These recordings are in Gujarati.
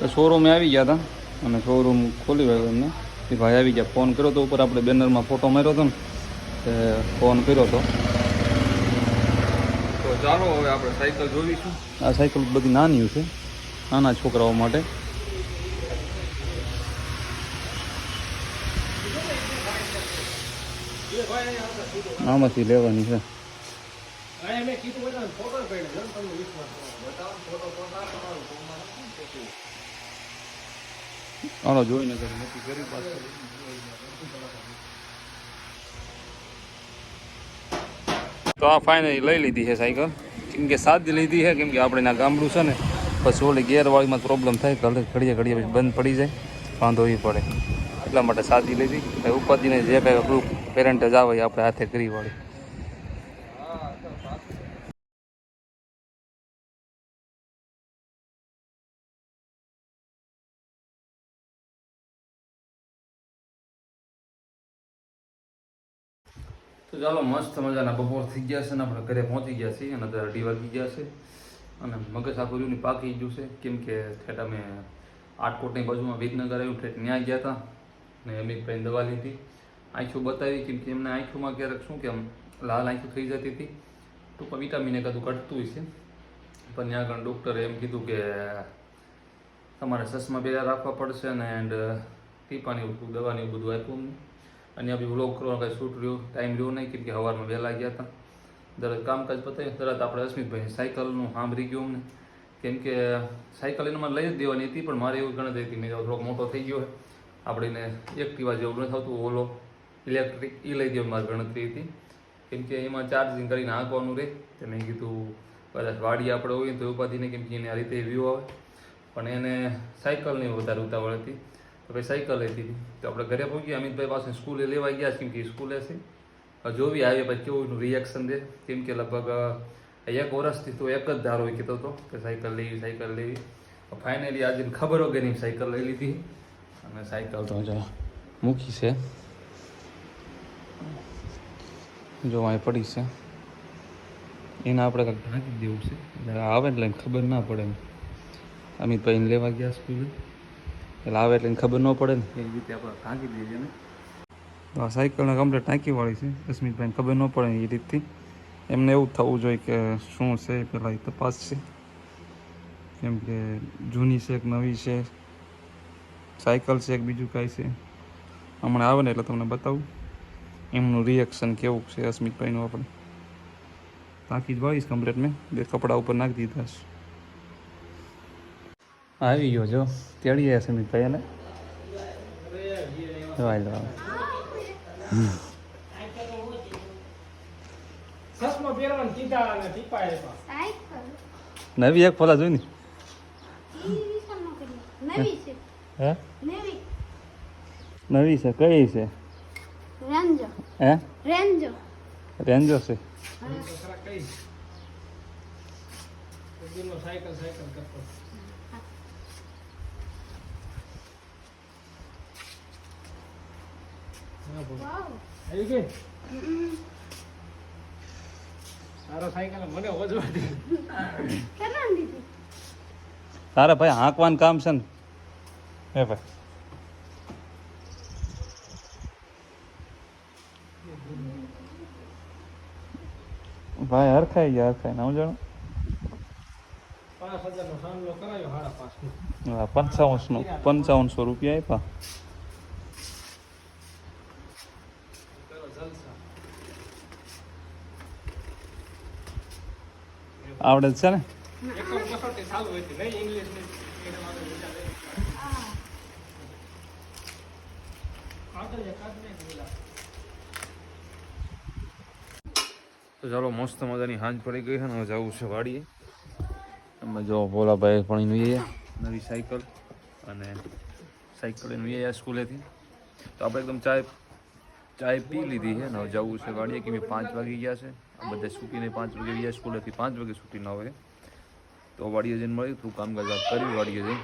તો શોરૂમે આવી ગયા હતા અને શોરૂમ ખોલી ગયો એમને એ ભાઈ આવી ગયા. ફોન કર્યો તો ઉપર આપણે બેનરમાં ફોટો માર્યો હતો ને તે ફોન કર્યો હતો. તો ચાલો હવે આપણે સાયકલ જોઈશું. આ સાયકલ બધી નાની છે, નાના છોકરાઓ માટે. આમાંથી લેવાની છે. હાલો જોઈને નક્કી કરી પાછું. તો આ ફાઇનલી લઈ લીધી છે સાયકલ. કેમ કે સાદી લીધી છે, કેમ કે આપણે ના ગામડું છે ને, પછી ઓલી ગેરવાળીમાં પ્રોબ્લેમ થાય, ઘડીએ પછી બંધ પડી જાય, વાંધો એ પડે. એટલા માટે સાદી લીધી. ઉપાધિને જે કાંઈ આપણું પેરેન્ટ જ આવે એ આપણે હાથે કરી વાળી. તો ચાલો મસ્ત મજાના બપોર થઈ ગયા છે ને આપણે ઘરે પહોંચી ગયા છીએ અને અત્યારે 2 વાગી ગયા છે અને મગજ આખું પાકી ગયું છે. કેમ કે ઠેઠ અમે આટકોટની બાજુમાં વિજનગર આવ્યું, ઠેઠ ત્યાં ગયા હતા ને અમિતભાઈને દવા લીધી, આંખું બતાવી. કેમ કે એમને આંખોમાં ક્યારેક શું કે આમ લાલ આંખું થઈ જતી હતી, ટૂંકમાં વિટામિન એકાદું ઘટતું છે. પણ ત્યાં આગળ ડૉક્ટરે એમ કીધું કે તમારે ચશ્મા પહેલા રાખવા પડશે ને એન્ડ ટીપાની દવાની બધું આપ્યું અમને. અને બી વ્લોગ કરવાનો કાંઈ શૂટ રહ્યો ટાઈમ રહ્યો નહીં, કેમ કે સવારમાં વહેલા ગયા હતા. તરત કામકાજ પતાવ્યું, તરત આપણે અસ્મિતભાઈ સાયકલનું સાંભળી ગયું અમને. કેમ કે સાયકલ એનામાં લઈ જ દેવાની હતી, પણ મારે એવું ગણતરી હતી, મેં થોડોક મોટો થઈ ગયો આપણે એને એક્ટિવા જેવું નથી થતું, ઓલો ઇલેક્ટ્રિક એ લઈ દેવા મારી ગણતરી હતી. કેમ કે એમાં ચાર્જિંગ કરીને આંકવાનું રહે. તો મેં કીધું કદાચ વાડી આપણે હોય તો ઉપાધિને, કેમ કે એને આ રીતે વ્યૂ આવે. પણ એને સાયકલની વધારે ઉતાવળ હતી, તો ભાઈ સાયકલ લેતી હતી. તો આપણે ઘરે પહોંચી અમિતભાઈ પાસે સ્કૂલે લેવા ગયા, કેમ કે સ્કૂલે છે જોવી આવે પછી કેવું રિએક્શન દે. કેમ કે લગભગ 1 વર્ષથી તો એક જ ધારો કહેતો હતો કે સાયકલ લેવી. ફાઇનલી આજે ખબર વગરની સાયકલ લઈ લીધી અને સાયકલ તો જો મૂકી છે, જો અહીં પડી છે. એને આપણે કંઈક ઢાંકી દેવું છે, એટલે આવે એટલે ખબર ના પડે. અમિતભાઈને લેવા ગયા સ્કૂલે, એટલે આવે એટલે ખબર ન પડે ને, એ રીતે આપણે ટાંકી દઈએ ને. તો આ સાયકલને કમ્પ્લીટ ટાંકીવાળી છે, અસ્મિતભાઈને ખબર ન પડે એ રીતથી. એમને એવું થવું જોઈએ કે શું છે પહેલાં એ તપાસ છે. કેમ કે જૂની છે કે નવી છે, સાયકલ છે કે બીજું કાંઈ છે. હમણાં આવે ને એટલે તમને બતાવું એમનું રિએક્શન કેવું છે અસ્મિતભાઈનું. આપણે ટાંકી જ વાળીશ કમ્પ્લીટ. મેં 2 કપડા ઉપર નાખી દીધા છે. આવી ગયો જો તેડી આવ્યા સમિતભાઈ એને નવી એક ફોલા જોઈ ને નવી છે. કઈ છે? રેન્જો છે. તારે ભાઈ હાંકવાનું કામ છે ને હે ભાઈ. ભાઈ હરખાઈ ગયા, હરખાઈ ના હું જાણું. 5500 રૂપિયા આપ્યા. આવડે છે ને? તો ચાલો મસ્ત મજાની સાંજ પડી ગઈ છે ને, હવે જવું છે વાડીએ. અમે જો ભોલાભાઈ પણ નવી સાયકલ અને સાયકલ એનું સ્કૂલેથી. તો આપણે એકદમ ચાય પી લીધી છે ને હવે જવું છે વાડીએ. કે 5 વાગી ગયા છે. આ બધા છૂટીને 5 વાગે ગયા સ્કૂલેથી, 5 વાગે છૂટી ના હોય તો વાડીએ જઈને મળ્યું તું કામકાજ કર્યું વાડીએ જઈને.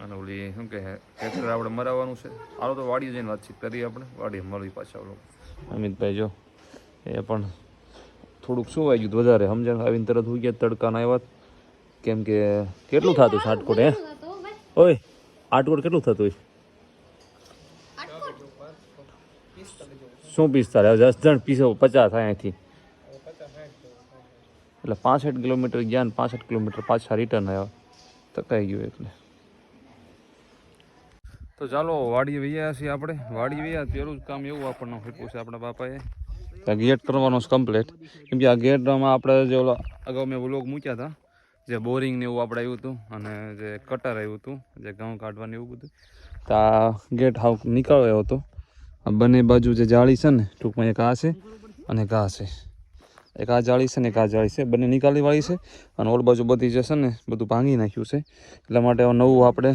અને ઓલી શું કહે ટ્રેક્ટર આપણે મરાવવાનું છે. હાલો તો વાડીએ જઈને વાતચીત કરીએ આપણે, વાડીએ મળી પાછા. ઓલો અમિતભાઈ જો એ પણ થોડુંક શું આવી ગયું વધારે સમજણ આવીને તરત હોઈ ગયા તડકાના આવ્યા. કેમ કે કેટલું થતું સાટકોટ હે ઓય આટકોટ કેટલું થતું હોય? શું 45? 10 જણ 50 થાય અહીંથી, એટલે 65 કિલોમીટર ગયા ને 65 કિલોમીટર પાછા રિટર્ન આવ્યા, તકાઈ ગયું એટલે. તો ચાલો વાડી વૈયા છીએ આપણે. વાડી વૈયા પેલું જ કામ એવું આપણને ફેરવું છે આપણા બાપાએ, આ ગેટ કરવાનો છે કમ્પ્લીટ. કેમ કે આ ગેટમાં આપણે જે ઓલા અગાઉ મેં વ્લોગ મૂક્યા હતા, જે બોરિંગ ને એવું આપણે આવ્યું હતું અને જે કટર આવ્યું હતું, જે ઘઉં કાઢવાનું એવું બધું, તો આ ગેટ હાવ નીકળ્યો હતો. આ બંને બાજુ જે જાળી છે ને, ટૂંકમાં એક આ છે અને એક આ છે, એક આ જાળી છે ને એક આ જાળી છે, બંને નિકાલી વાળી છે. અને ઓલ બાજુ બધી જે છે ને બધું ભાંગી નાખ્યું છે, એટલા માટે નવું આપણે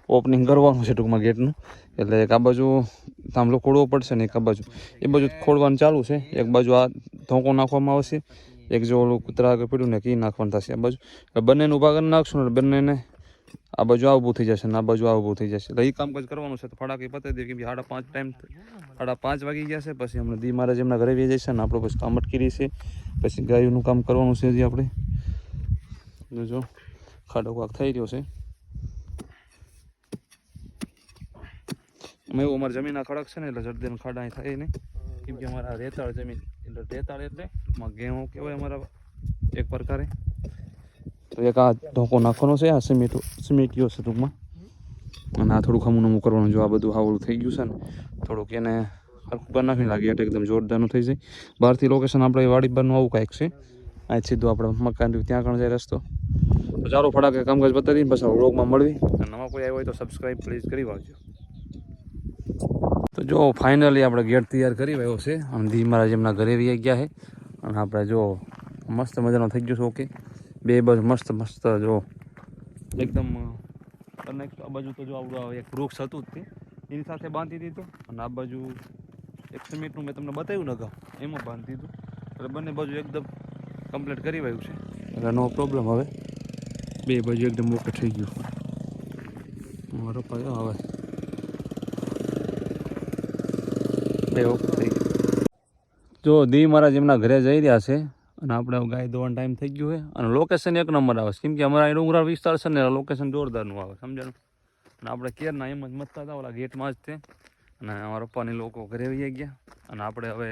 ઓપનિંગ કરવાનું છે ટૂંકમાં ગેટનું. એટલે એક આ બાજુ થાંભલો ખોડવો પડશે ને એક આ બાજુ, એ બાજુ ખોડવાનું ચાલુ છે. એક બાજુ આ ધોકો નાખવામાં આવશે, એક જો ઓલું કૂતરા આગળ પડ્યું ને કી નાખવાનું થશે આ બાજુ. એટલે બંનેને ઊભા કરી નાખશું ને બંનેને આ બાજુ આ ઊભું થઈ જશે ને આ બાજુ આ ઊભું થઈ જશે. એટલે એ કામકાજ કરવાનું છે. તો ફટાકે પતાવી દઈએ, કેમ કે 5:30 ટાઈમ 5:30 વાગી ગયા છે. પછી હમણાં દી મહારાજ એમના ઘરે વી જશે ને આપણું પછી કામ અટકી રહી છે. પછી ગાયોનું કામ કરવાનું છે હજી આપણે. જો ખાડો કાક થઈ રહ્યો છે. એમાં એવું અમારી જમીન આ ખડક છે ને, એટલે જડદેનું ખાડા અહીં થાય નહીં, કેમ કે અમારા રેતાળ જમીન, એટલે રેતાળ એટલે ઘેવું કહેવાય અમારા એક પ્રકારે. તો એક આ ધોકો નાખવાનો છે, આ સિમેન્ટીઓ છે ટૂંકમાં, અને આ થોડુંક હમું નમું કરવાનું. જો આ બધું હાવડું થઈ ગયું છે ને, થોડુંક એને હરખું કરી નાખીને લાગે એટલે એકદમ જોરદારનું થઈ જાય. બહારથી લોકેશન આપણે વાડી બારનું આવું કાંઈક છે. આ સીધું આપણે મકાન ત્યાં કણ જાય રસ્તો. તો ચાલો ફટાકે કામકાજ બતાવી દઈને પછી વ્લોગમાં મળવી. અને નવા કોઈ આવ્યો હોય તો સબસ્ક્રાઈબ પ્લીઝ કરી વાળજો. તો જો ફાઇનલી આપણે ગેટ તૈયાર કરી આવ્યો છે અને ધી મહારાજ એમના ઘરે વી ગયા છે. અને આપણે જો મસ્ત મજાનો થઈ ગયો છે. ઓકે, બે બાજુ મસ્ત મસ્ત જો એકદમ કનેક્ટ. આ બાજુ તો જો આવડું એક વૃક્ષ હતું જ તે એની સાથે બાંધી દીધું, અને આ બાજુ એક સિમેન્ટનું મેં તમને બતાવ્યું ને અગાઉ, એમાં બાંધી દીધું. એટલે બંને બાજુ એકદમ કમ્પ્લીટ કરી આવ્યું છે, એટલે નો પ્રોબ્લેમ. હવે બે બાજુ એકદમ ઓકે થઈ ગયું. મારો પાયો હવે બે ઓકે થઈ ગયું. જો દી મહારાજ એમના ઘરે જઈ રહ્યા છે અને આપણે ગાય દોવાનો ટાઈમ થઈ ગયો છે. અને લોકેશન એક નંબર આવે છે, કેમ કે અમારા ડુંગરાળ વિસ્તાર છે ને, લોકેશન જોરદારનું આવે, સમજાણું. અને આપણે કેરના એમ જ મતતા હતા ઓલા ગેટમાં જ તે. અને અમારા પપ્પાની લોકો ઘરે આવી ગયા, અને આપણે હવે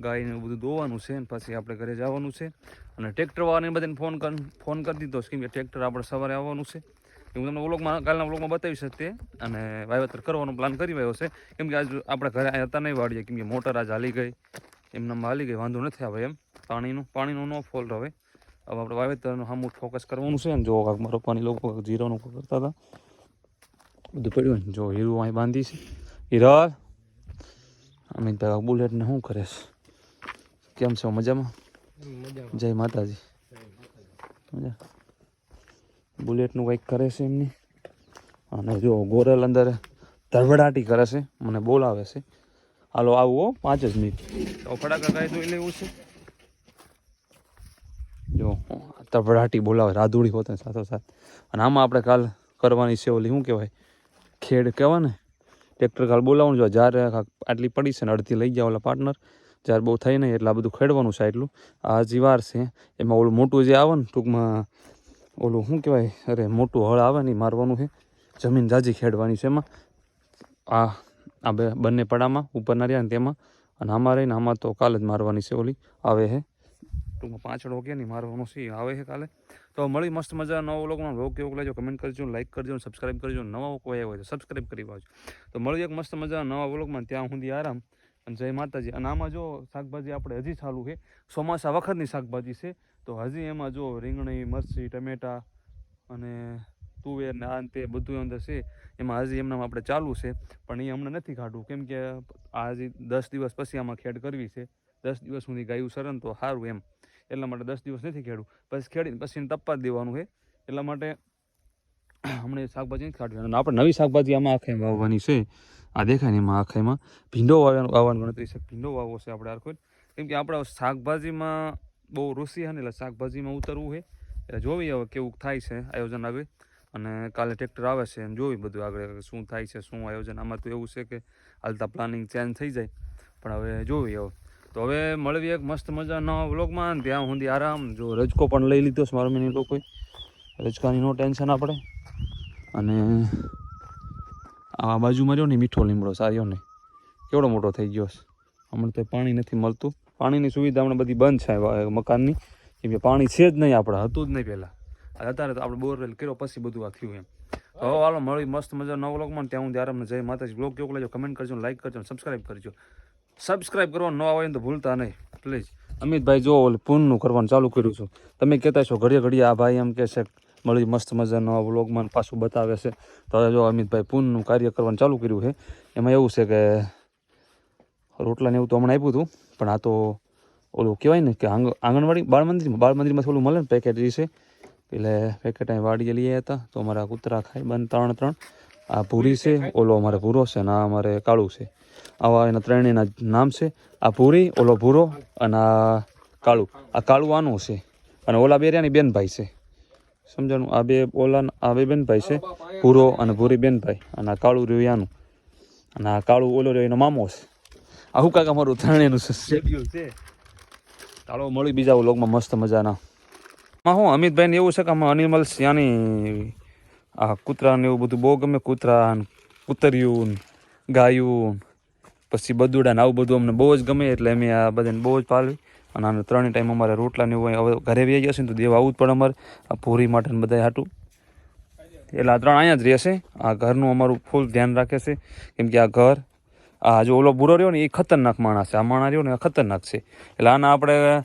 ગાયને બધું દોવાનું છે, પછી આપણે ઘરે જવાનું છે. અને ટ્રેક્ટરવાળાને બધાને ફોન કરી દીધો છે, કેમ કે ટ્રેક્ટર આપણે સવારે આવવાનું છે. હું તમને વ્લોગમાં કાલના વ્લોગમાં બતાવી શકતે. અને વાવેતર કરવાનો પ્લાન કરી રહ્યો છે, કેમ કે આજ આપણે ઘરે હતા નહીં વાળીએ, કેમ કે મોટર આજ હાલી ગઈ, એમનામાં હાલી ગઈ, વાંધો નથી આવે એમ. પાણીનો નો ફોલ્ટ. હવે આપણે વાવેતરનું સામું ફોકસ કરવાનું છે ને. જો કાંક મારા પપ્પાની લોકો જીરાનું કરતા હતા, બધું પડ્યું ને. જો હીરું અહીં બાંધી છે. હિરલ અમિતભાઈ બુલેટને શું કરે છે? કેમ છો? મજામાં? જય માતાજી. મજા. બુલેટનું કંઈક કરે છે એમની. અને જો ગોરલ અંદર ધડબડાટી કરે છે, મને બોલાવે છે. હાલો આવું 5 જ મિનિટ. તો ફટાકા કાંઈ જોઈ લેવું છે. જો ધડબડાટી બોલાવે, રાધુડી હોતે સાથોસાથ. અને આમાં આપણે કાલ કરવાની છે ઓલી શું કહેવાય, ખેડ કહેવાય ને. ટ્રેક્ટર કાલ બોલાવવાનું. જો જ્યારે આટલી પડી છે ને અડધી લઈ ગયા ઓલા પાર્ટનર, જ્યારે બહુ થઈ નહીં એટલે આ બધું ખેડવાનું છે. એટલું આ હજી વાર છે. એમાં ઓલું મોટું જે આવે ને ટૂંકમાં, ઓલું શું કહેવાય, અરે મોટું હળ આવે ને મારવાનું છે. જમીન જાજી ખેડવાની છે એમાં. આ બંને પડામાં ઉપરના રહ્યા ને તેમાં, અને આમાં રહીને આમાં તો કાલે જ મારવાની છે. ઓલી આવે છે ટૂંકમાં પાંચડો કે નહીં મારવાનું છે, આવે છે કાલે. તો મળી મસ્ત મજા નવો વ્લોગમાં. વ્લોગ કેવો લાગ્યો કમેન્ટ કરજો, લાઈક કરજો, સબસ્ક્રાઈબ કરજો. નવા કોઈ હોય તો સબસ્ક્રાઈબ કરી પાજો. તો મળી એક મસ્ત મજા નવા વ્લોગમાં. ત્યાં સુધી આરામ અને જય માતાજી. અને આમાં જો શાકભાજી આપણે હજી ચાલુ છે, ચોમાસા વખતની શાકભાજી છે. તો હજી એમાં જો રીંગણી, મરચી, ટમેટા અને તુવેર ને આ તે બધું અંદર છે. એમાં હજી એમનામાં આપણે ચાલુ છે, પણ એ હમણાં નથી કાઢવું, કેમ કે આ હજી 10 દિવસ પછી આમાં ખેડ કરવી છે. 10 દિવસ સુધી ગાયું સરણ તો સારું એમ. એટલા માટે 10 દિવસ નથી ખેડવું, પછી ખેડીને પછી તપવા જ દેવાનું છે. એટલા માટે હમણાં શાકભાજી નથી કાઢવી. અને આપણે નવી શાકભાજી આમાં આખે વાવવાની છે. આ દેખાય ને એમાં આખામાં ભીંડો વાવવાની ગણતરી છે. ભીંડો વાવવો છે આપણે આખો, કેમ કે આપણે શાકભાજીમાં બહુ રુચિ છે ને, એટલે શાકભાજીમાં ઉતરવું છે. એટલે જોવી હવે કેવું થાય છે આયોજન આગળ. અને કાલે ટ્રેક્ટર આવે છે એમ જોવી બધું આગળ શું થાય છે, શું આયોજન. આમાં તો એવું છે કે હાલતા પ્લાનિંગ ચેન્જ થઈ જાય, પણ હવે જોવી. હવે તો હવે મળવી એક મસ્ત મજા નવા વ્લોગમાં. ત્યાં સુધી આરામ. જો રજકો પણ લઈ લીધો છે મારા મમ્મીની લોકોએ, રજકાની નો ટેન્શન આપણે. અને આ બાજુમાં રહ્યો ને મીઠો લીમડો સાર્યો ને કેવડો મોટો થઈ ગયો છે. હમણાં તો પાણી નથી મળતું. પાણીની સુવિધા હમણાં બધી બંધ છે મકાનની, કેમ કે પાણી છે જ નહીં, આપણે હતું જ નહીં પહેલાં. અત્યારે તો આપણે બોરવેલ કર્યો પછી બધું આ થયું એમ. તો હવે હાલો મળી મસ્ત મજા નવો વ્લોગમાં. ત્યાં હું ત્યારે જય માતાજી. વ્લોગ કેવો લાગ્યો કમેન્ટ કરજો, લાઈક કરજો, સબસ્ક્રાઈબ કરજો. સબસ્ક્રાઈબ કરવાનું ન આવે તો ભૂલતા નહીં પ્લીઝ. અમિતભાઈ જો ઓલે પૂનનું કરવાનું ચાલુ કર્યું છું. તમે કહેતા છો ઘડીએ ઘડીએ આ ભાઈ એમ કહે છે મળી મસ્ત મજાનો વ્લોગમાં પાછું બતાવે છે. તો હવે જો અમિતભાઈ પૂનનું કાર્ય કરવાનું ચાલુ કર્યું છે. એમાં એવું છે કે રોટલાને એવું તો હમણાં આપ્યું હતું, પણ આ તો ઓલું કહેવાય ને કે આંગણવાડી બાળ મંદિરમાં ઓલું મળે ને પેકેટ એ છે, એટલે પેકેટ અહીં વાડીએ લઈ આવ્યા હતા. તો અમારા કૂતરા ખાય બંધ 3 આ પૂરી છે, ઓલો અમારે ભૂરો છે ને આ અમારે કાળું છે. આવા એના ત્રણેયના નામ છે. આ પૂરી, ઓલો ભૂરો અને આ કાળું. આ કાળું આનું છે અને ઓલા બે રહ્યાની બેનભાઈ છે, સમજાણું? આ બે બેનભાઈ છે, ભૂરો અને ભૂરી બેનભાઈ, અને આ કાળું રહ્યું આનું, અને આ કાળું ઓલો રહ્યો એનો મામો છે. આવું કાંક અમારું ત્રણેયનું શેડ્યુલ છે. ચાલો મળી બીજા વ્લોગમાં મસ્ત મજાના. હું અમિતભાઈને એવું છે કે આમાં એનિમલ્સ યાની આ કૂતરાને એવું બધું બહુ ગમે. કૂતરા, કૂતરિયું, ગાયું, પછી બદુડાને આવું બધું અમને બહુ જ ગમે. એટલે અમે આ બધાને બહુ જ પાલવી. અને આને 3 ટાઈમ અમારે રોટલાને એવું હવે ઘરે વહી ગયા છે ને તો દેવા આવવું જ પડે અમારે. આ પૂરી માટે બધા હાટું. એટલે આ 3 અહીંયા જ રહેશે. આ ઘરનું અમારું ફૂલ ધ્યાન રાખે છે, કેમ કે આ ઘર, આ જો ઓલો બુરો રહ્યો ને એ ખતરનાક માણસ છે. આ માણસ રહ્યો ને એ ખતરનાક છે. એટલે આના આપણે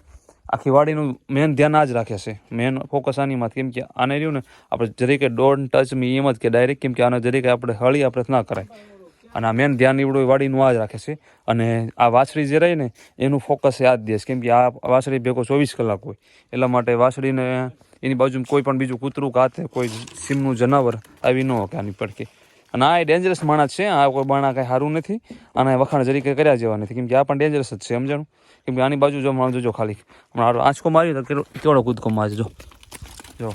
આખી વાડીનું મેન ધ્યાન આ જ રાખે છે, મેન ફોકસ આનીમાં. કેમ કે આને રહ્યું ને આપણે જરીકે ડોન્ટ ટચ મી એમ જ કે ડાયરેક્ટ, કેમ કે આને જરીકે આપણે હળી આપણે ના કરાય. અને આ મેન ધ્યાન એવડું વાડીનું આ જ રાખે છે. અને આ વાછડી જે રહી ને એનું ફોકસ એ આ જ દેશ, કેમ કે આ વાછડી ભેગો 24 કલાક હોય. એટલા માટે વાછડીને એની બાજુમાં કોઈ પણ બીજું કૂતરું કાતે, કોઈ સીમનું જનાવર આવી ન હોય કે આની પડકે. અને આ ડેન્જરસ માણસ છે. આ કોઈ બાણા કાંઈ સારું નથી. આના વખાણ જરીકે કર્યા જેવા નથી, કેમ કે આ પણ ડેન્જરસ જ છે, સમજાણું? કેમ કે આની બાજુ જો જોજો ખાલી હમણાં આંચકો મારી તો કેવડો કૂદકો મારજો જો.